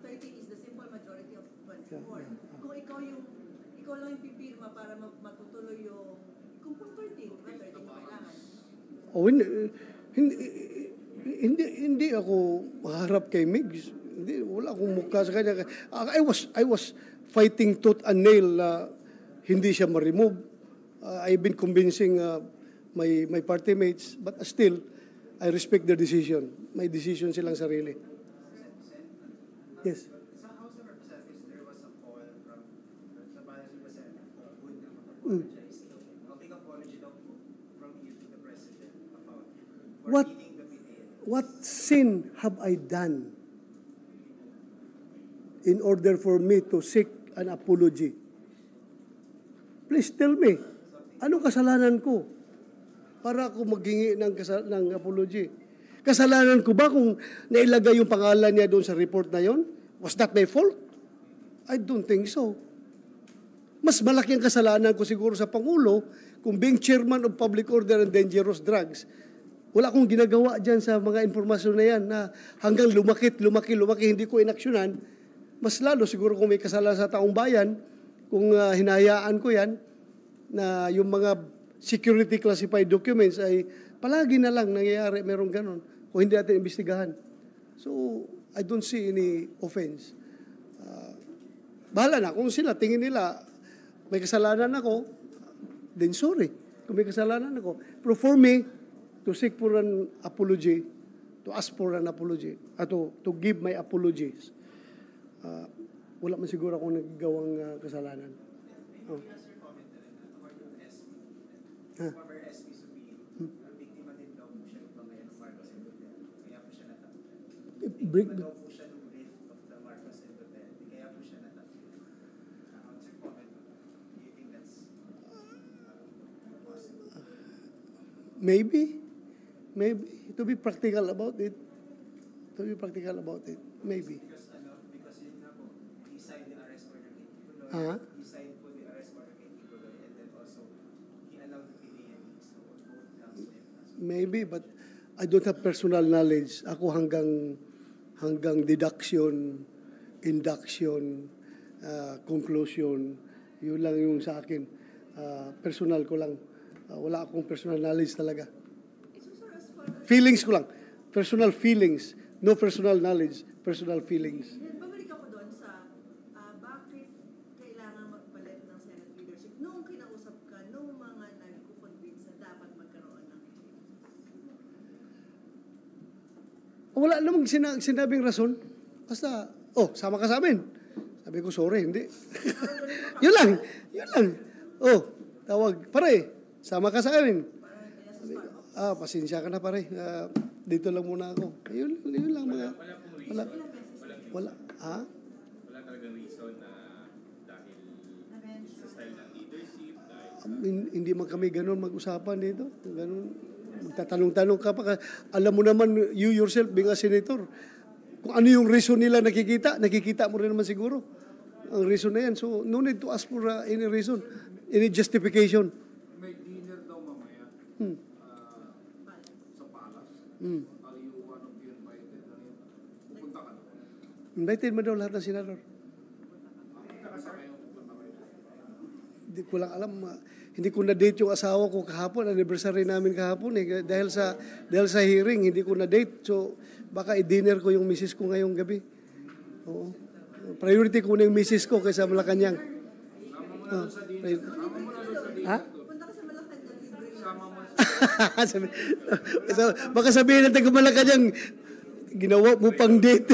13 is the simple majority of 24. Kung ikaw lang yung pipirma para matutuloy yung, kung 13, di ba 13 yung kailangan? Oh, hindi ako maharap kay Migs. Hindi, wala akong mukha sa kanya. I was fighting tooth and nail na hindi siya ma-remove. I've been convincing my party mates, but still, I respect their decision. May decision silang sarili. Yes. Sa House of Representatives, there was a call from the Palace Representative who would apologize. A big apology daw from you to the President about leading the PDL. What sin have I done in order for me to seek an apology? Please tell me, anong kasalanan ko para ako maghingi ng apology? Kasalanan ko ba kung nailagay yung pangalan niya doon sa report na yon? Was that my fault? I don't think so. Mas malaki ang kasalanan ko siguro sa Pangulo kung being chairman of Public Order and Dangerous Drugs. Wala akong ginagawa dyan sa mga informasyon na yan na hanggang lumaki, hindi ko inaksyonan. Mas lalo siguro kung may kasalanan sa taong bayan, kung hinayaan ko yan, na yung mga security classified documents ay palagi na lang nangyayari, merong ganon, kung hindi natin imbestigahan. So, I don't see any offense. Bahala na, kung sila, tingin nila, may kasalanan ako, then sorry, kung may kasalanan ako. Pero for me, to seek for an apology, to ask for an apology, to give my apologies, wala man siguro akong naggawang kasalanan. Oh. Former SP Subili, biktima din daw po siya ng bangayan ng Marcos and Duterte. Kaya po siya natakot. Biktima daw po siya ng rift of the Marcos and Duterte. Kaya po siya natakot. What's your comment on that? Do you think that's possible? Maybe. To be practical about it. Maybe. Because yun nga po, he signed the arrest order kay Tuloy. He signed po the arrest order kay Tuloy. And then also, he allowed the PDL. So, both counts. Maybe, but I don't have personal knowledge. Ako hanggang deduction, induction, conclusion, yun lang yung sa akin. Personal ko lang. Wala akong personal knowledge talaga. Feelings ko lang. Personal feelings. No personal knowledge. Personal feelings. Babalik ako doon sa bakit kailangan magpalit ng Senate leadership nung kinausap ka, nung mga nag-convince na dapat magkaroon ng Wala namang sinabing rason. Basta, sama ka sa amin. Sabi ko, sorry, hindi. Yun lang. Tawag, pare, sama ka sa amin. Pasensya ka na pare. Dito lang muna ako. Yun lang mga. Wala. Wala talagang reason na dahil sa style ng leadership, hindi man kami ganun mag-usapan dito. Ganun. Magtatanong-tanong ka pa. Alam mo naman, you yourself being a senator, kung ano yung reason nila nakikita mo rin naman siguro. Ang reason na yan. So, no need to ask for any reason, any justification. May dinner daw mamaya sa Palace. Are you one of the invited? Pupunta ka na. Invited mo daw lahat ng senador. Hindi ko lang alam. Hindi ko na-date yung asawa ko kahapon. Anniversary namin kahapon. Dahil sa hearing, hindi ko na-date. So, baka i-dinner ko yung misis ko ngayong gabi. Oo. Priority ko na yung misis ko kaysa Malacanang. Ha? punta ka sa Malacanang. Baka sabihin ng taga Malacanang, ginawa mo pang date.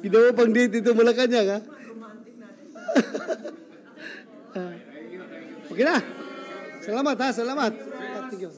Ginawa pang date ito Malacanang, ha? Romantic natin. Okay na. Salamat, ha? Salamat. Thank you.